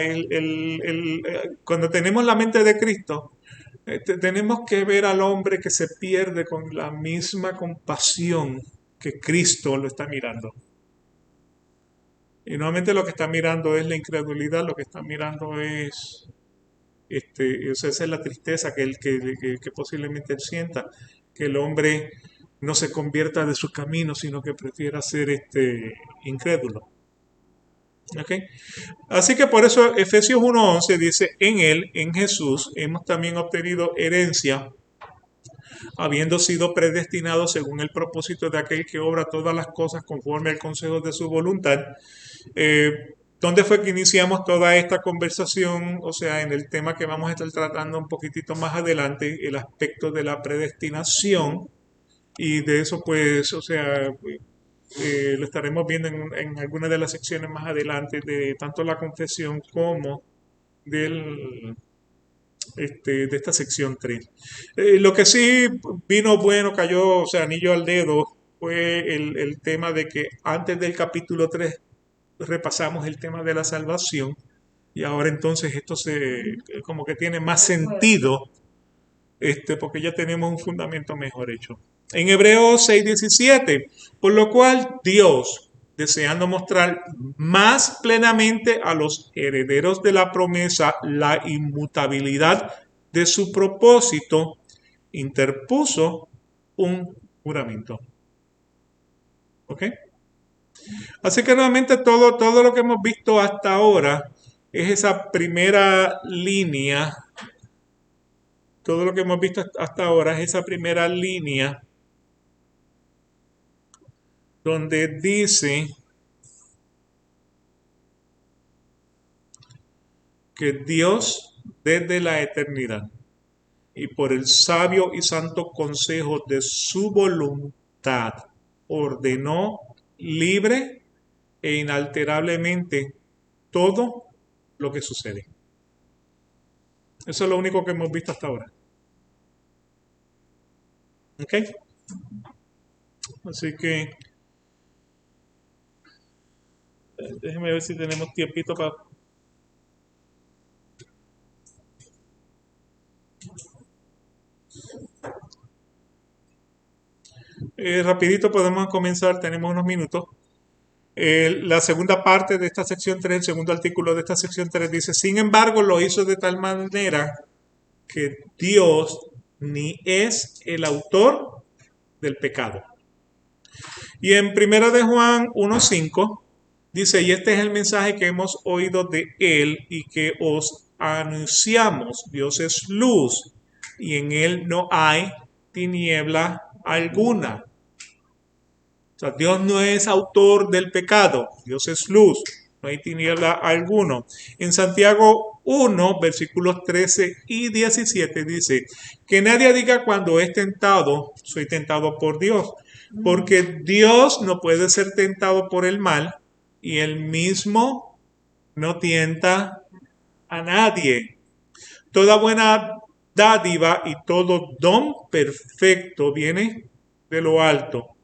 cuando tenemos la mente de Cristo, tenemos que ver al hombre que se pierde con la misma compasión que Cristo lo está mirando. Y nuevamente lo que está mirando es la incredulidad, lo que está mirando es, o sea, esa es la tristeza que posiblemente él sienta, que el hombre no se convierta de su camino, sino que prefiera ser incrédulo. ¿Okay? Así que por eso Efesios 1:11 dice, en él, en Jesús, hemos también obtenido herencia, habiendo sido predestinados según el propósito de aquel que obra todas las cosas conforme al consejo de su voluntad. ¿Dónde fue que iniciamos toda esta conversación? O sea, en el tema que vamos a estar tratando un poquitito más adelante, el aspecto de la predestinación. Y de eso, pues, o sea, lo estaremos viendo en alguna de las secciones más adelante de tanto la confesión como de esta sección 3. Lo que sí vino bueno, cayó, o sea, anillo al dedo, fue el tema de que antes del capítulo 3 repasamos el tema de la salvación y ahora entonces esto como que tiene más sentido, porque ya tenemos un fundamento mejor hecho. En Hebreos 6:17, por lo cual Dios, deseando mostrar más plenamente a los herederos de la promesa la inmutabilidad de su propósito, interpuso un juramento. ¿Ok? Así que nuevamente todo lo que hemos visto hasta ahora es esa primera línea. Todo lo que hemos visto hasta ahora es esa primera línea donde dice que Dios desde la eternidad y por el sabio y santo consejo de su voluntad ordenó libre e inalterablemente todo lo que sucede. Eso es lo único que hemos visto hasta ahora. ¿Ok? Así que Déjeme ver si tenemos tiempito para... rapidito podemos comenzar, tenemos unos minutos. La segunda parte de esta sección 3, el segundo artículo de esta sección 3 dice, sin embargo, lo hizo de tal manera que Dios ni es el autor del pecado. Y en 1 de Juan 1:5 dice, y este es el mensaje que hemos oído de él y que os anunciamos, Dios es luz y en él no hay tiniebla alguna. O sea, Dios no es autor del pecado, Dios es luz, no hay tiniebla alguno. En Santiago 1, versículos 13 y 17 dice, que nadie diga cuando es tentado, soy tentado por Dios, porque Dios no puede ser tentado por el mal y él mismo no tienta a nadie. Toda buena dádiva y todo don perfecto viene de lo alto,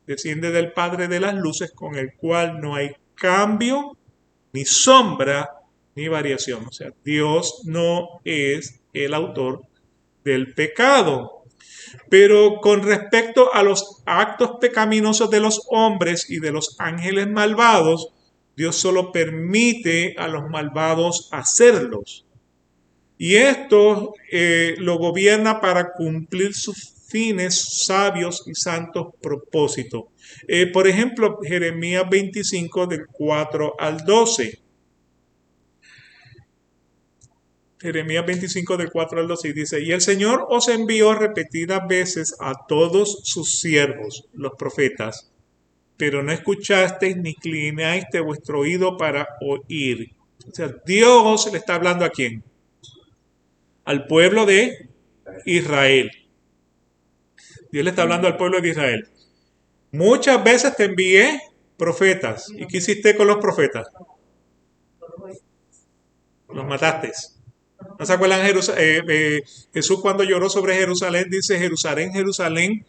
desciende del Padre de las luces, con el cual no hay cambio, ni sombra, ni variación. O sea, Dios no es el autor del pecado. Pero con respecto a los actos pecaminosos de los hombres y de los ángeles malvados, Dios solo permite a los malvados hacerlos. Y esto lo gobierna para cumplir sus fines sabios y santos propósitos. Por ejemplo, Jeremías 25 del 4 al 12. Jeremías 25 del 4 al 12 dice, y el Señor os envió repetidas veces a todos sus siervos, los profetas, pero no escuchasteis ni inclinasteis vuestro oído para oír. O sea, Dios le está hablando ¿a quién? Al pueblo de Israel. Dios le está hablando al pueblo de Israel. Muchas veces te envié profetas. ¿Y qué hiciste con los profetas? Los mataste. ¿No se acuerdan Jesús cuando lloró sobre Jerusalén? Dice, Jerusalén, Jerusalén,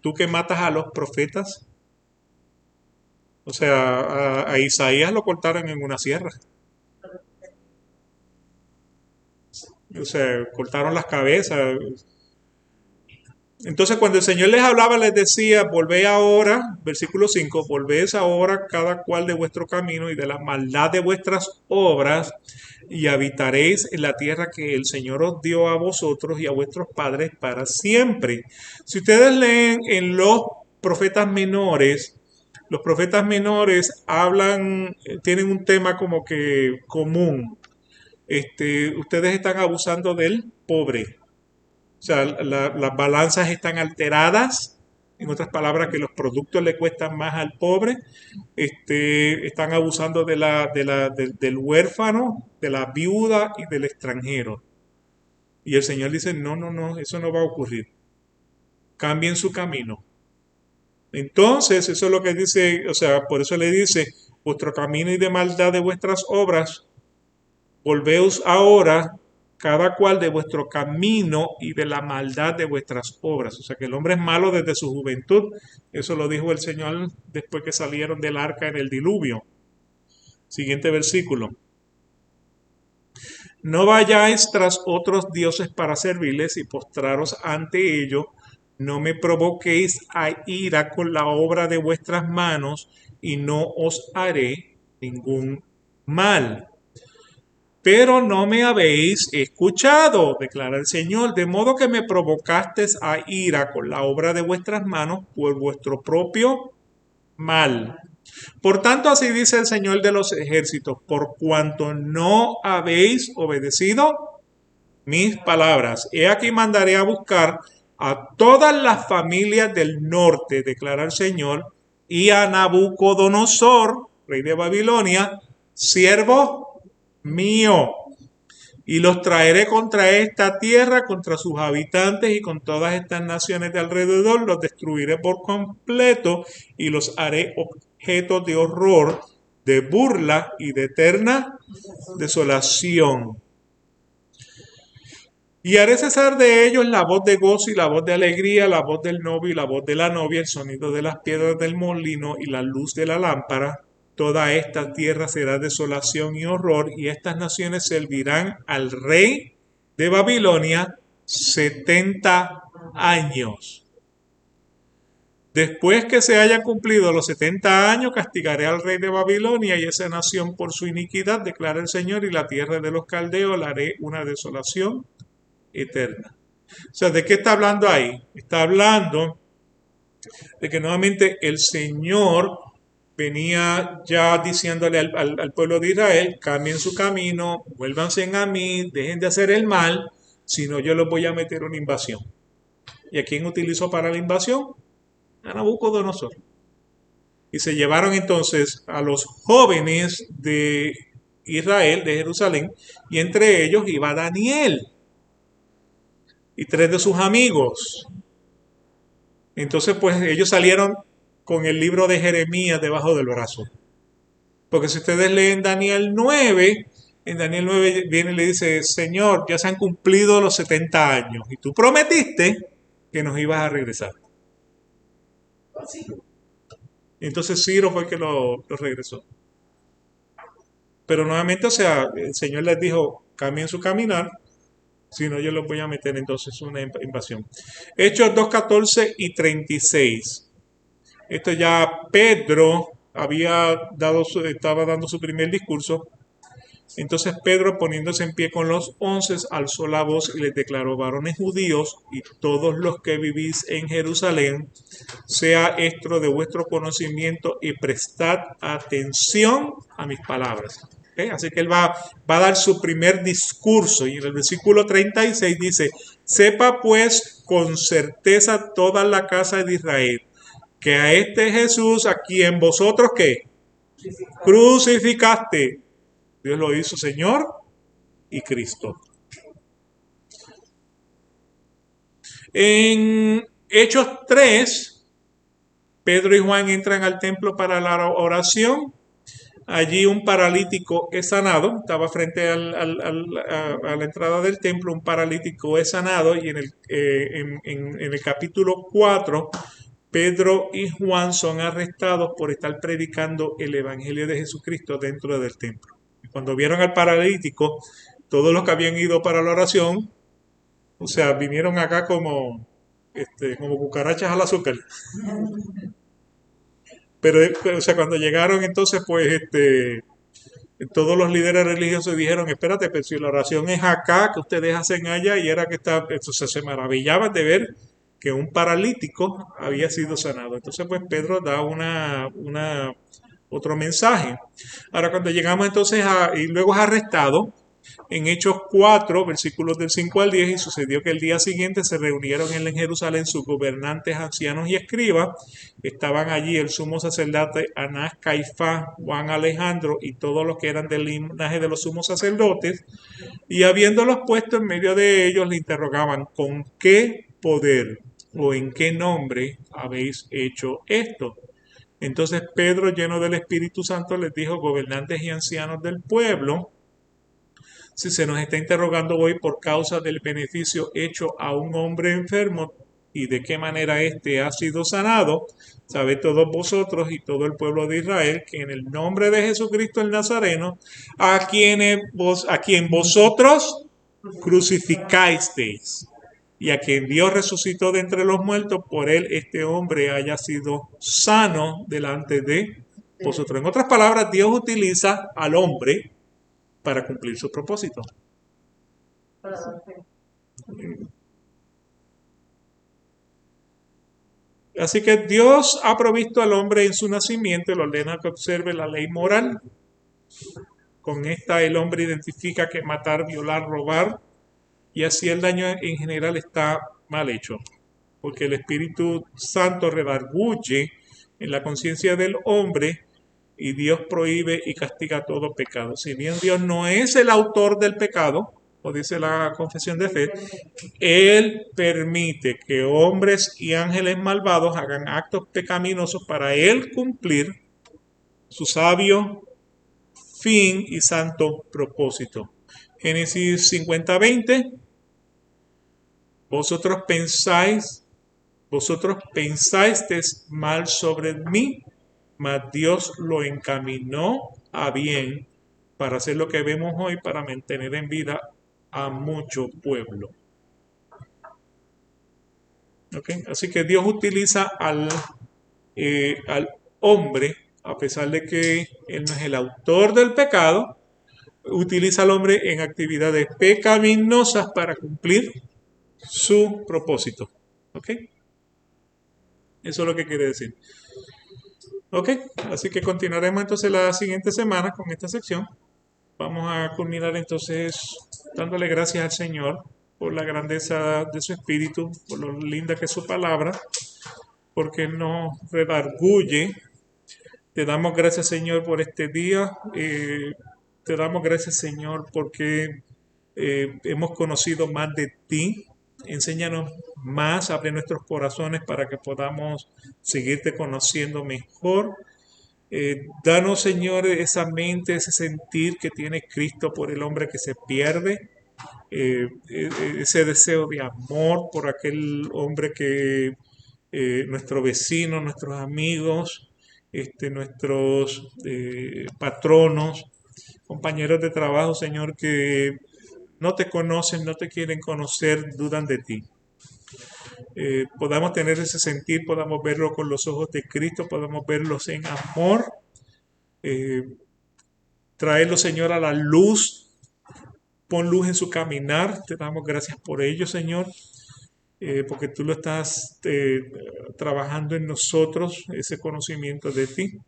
tú que matas a los profetas. O sea, a Isaías lo cortaron en una sierra. O sea, cortaron las cabezas. Entonces, cuando el Señor les hablaba, les decía, volvé ahora, versículo 5, volvéis ahora cada cual de vuestro camino y de la maldad de vuestras obras, y habitaréis en la tierra que el Señor os dio a vosotros y a vuestros padres para siempre. Si ustedes leen en los profetas menores hablan, tienen un tema como que común. Ustedes están abusando del pobre. O sea, las balanzas están alteradas. En otras palabras, que los productos le cuestan más al pobre. Están abusando del huérfano, de la viuda y del extranjero. Y el Señor dice, no, no, no, eso no va a ocurrir. Cambien su camino. Entonces, eso es lo que dice, o sea, por eso le dice, vuestro camino y de maldad de vuestras obras, volveos ahora cada cual de vuestro camino y de la maldad de vuestras obras. O sea que el hombre es malo desde su juventud. Eso lo dijo el Señor después que salieron del arca en el diluvio. Siguiente versículo. No vayáis tras otros dioses para servirles y postraros ante ellos. No me provoquéis a ira con la obra de vuestras manos y no os haré ningún mal. Pero no me habéis escuchado, declara el Señor, de modo que me provocasteis a ira con la obra de vuestras manos por vuestro propio mal. Por tanto, así dice el Señor de los ejércitos, por cuanto no habéis obedecido mis palabras. He aquí mandaré a buscar a todas las familias del norte, declara el Señor, y a Nabucodonosor, rey de Babilonia, siervo mío, y los traeré contra esta tierra, contra sus habitantes y con todas estas naciones de alrededor, los destruiré por completo y los haré objeto de horror, de burla y de eterna desolación. Y haré cesar de ellos la voz de gozo y la voz de alegría, la voz del novio y la voz de la novia, el sonido de las piedras del molino y la luz de la lámpara, toda esta tierra será desolación y horror, y estas naciones servirán al rey de Babilonia 70 años. Después que se hayan cumplido los 70 años, castigaré al rey de Babilonia y esa nación por su iniquidad, declara el Señor, y la tierra de los caldeos la haré una desolación eterna. O sea, ¿de qué está hablando ahí? Está hablando de que nuevamente el Señor venía ya diciéndole al pueblo de Israel: cambien su camino, vuélvanse a mí, dejen de hacer el mal, si no yo los voy a meter una invasión. ¿Y a quién utilizó para la invasión? A Nabucodonosor. Y se llevaron entonces a los jóvenes de Israel, de Jerusalén, y entre ellos iba Daniel y 3 de sus amigos. Entonces pues ellos salieron con el libro de Jeremías debajo del brazo. Porque si ustedes leen Daniel 9, en Daniel 9 viene y le dice: Señor, ya se han cumplido los 70 años y tú prometiste que nos ibas a regresar. Entonces Ciro fue el que lo regresó. Pero nuevamente, o sea, el Señor les dijo: cambien su caminar, si no yo los voy a meter entonces una invasión. Hechos 2:14 y 36. Esto ya Pedro estaba dando su primer discurso. Entonces Pedro, poniéndose en pie con los 11, alzó la voz y les declaró: varones judíos y todos los que vivís en Jerusalén, sea esto de vuestro conocimiento y prestad atención a mis palabras. ¿Okay? Así que él va a dar su primer discurso, y en el versículo 36 dice: sepa pues con certeza toda la casa de Israel que a este Jesús, a quien vosotros ¿qué? Crucificaste, Dios lo hizo Señor y Cristo. En Hechos 3, Pedro y Juan entran al templo para la oración. Allí un paralítico es sanado. Estaba frente a la entrada del templo. Un paralítico es sanado. Y en el capítulo 4, Pedro y Juan son arrestados por estar predicando el evangelio de Jesucristo dentro del templo. Cuando vieron al paralítico, todos los que habían ido para la oración, o sea, vinieron acá como cucarachas al azúcar. Pero, o sea, cuando llegaron entonces, pues, todos los líderes religiosos dijeron: espérate, pero si la oración es acá, que ustedes hacen allá, y era que entonces se maravillaban de ver que un paralítico había sido sanado. Entonces, pues, Pedro da otro mensaje. Ahora, cuando llegamos entonces y luego es arrestado, en Hechos 4, versículos del 5 al 10, y sucedió que el día siguiente se reunieron en Jerusalén sus gobernantes, ancianos y escribas. Estaban allí el sumo sacerdote Anás, Caifás, Juan, Alejandro y todos los que eran del linaje de los sumos sacerdotes, y habiéndolos puesto en medio de ellos, le interrogaban: ¿con qué poder o en qué nombre habéis hecho esto? Entonces Pedro, lleno del Espíritu Santo, les dijo: gobernantes y ancianos del pueblo, si se nos está interrogando hoy por causa del beneficio hecho a un hombre enfermo y de qué manera éste ha sido sanado, sabed todos vosotros y todo el pueblo de Israel que en el nombre de Jesucristo el Nazareno, a quien vosotros crucificasteis y a quien Dios resucitó de entre los muertos, por él este hombre haya sido sano delante de vosotros. En otras palabras, Dios utiliza al hombre para cumplir su propósito. Así que Dios ha provisto al hombre en su nacimiento y lo ordena que observe la ley moral. Con esta el hombre identifica que matar, violar, robar, y así el daño en general está mal hecho, porque el Espíritu Santo redarguye en la conciencia del hombre y Dios prohíbe y castiga todo pecado. Si bien Dios no es el autor del pecado, o dice la confesión de fe, Él permite que hombres y ángeles malvados hagan actos pecaminosos para Él cumplir su sabio fin y santo propósito. Génesis 50:20. Vosotros pensáis mal sobre mí, mas Dios lo encaminó a bien para hacer lo que vemos hoy, para mantener en vida a mucho pueblo. ¿Ok? Así que Dios utiliza al hombre, a pesar de que Él no es el autor del pecado, utiliza al hombre en actividades pecaminosas para cumplir su propósito. ¿Ok? Eso es lo que quiere decir. ¿Ok? Así que continuaremos entonces la siguiente semana con esta sección. Vamos a culminar entonces dándole gracias al Señor por la grandeza de su espíritu, por lo linda que es su palabra, porque nos redarguye. Te damos gracias, Señor, por este día. Te damos gracias, Señor, porque hemos conocido más de ti. Enséñanos más, abre nuestros corazones para que podamos seguirte conociendo mejor. Danos, Señor, esa mente, ese sentir que tiene Cristo por el hombre que se pierde, ese deseo de amor por aquel hombre que nuestro vecino, nuestros amigos, nuestros patronos, compañeros de trabajo, Señor, que no te conocen, no te quieren conocer, dudan de ti. Podamos tener ese sentir, podamos verlo con los ojos de Cristo, podamos verlos en amor, traerlo, Señor, a la luz, pon luz en su caminar, te damos gracias por ello, Señor, porque tú lo estás trabajando en nosotros, ese conocimiento de ti.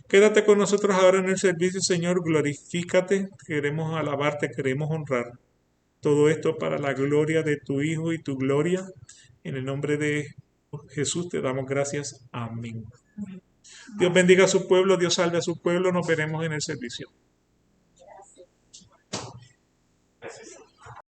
Quédate con nosotros ahora en el servicio, Señor, glorifícate, queremos alabarte, queremos honrar. Todo esto para la gloria de tu Hijo y tu gloria. En el nombre de Jesús te damos gracias. Amén. Dios bendiga a su pueblo, Dios salve a su pueblo. Nos veremos en el servicio.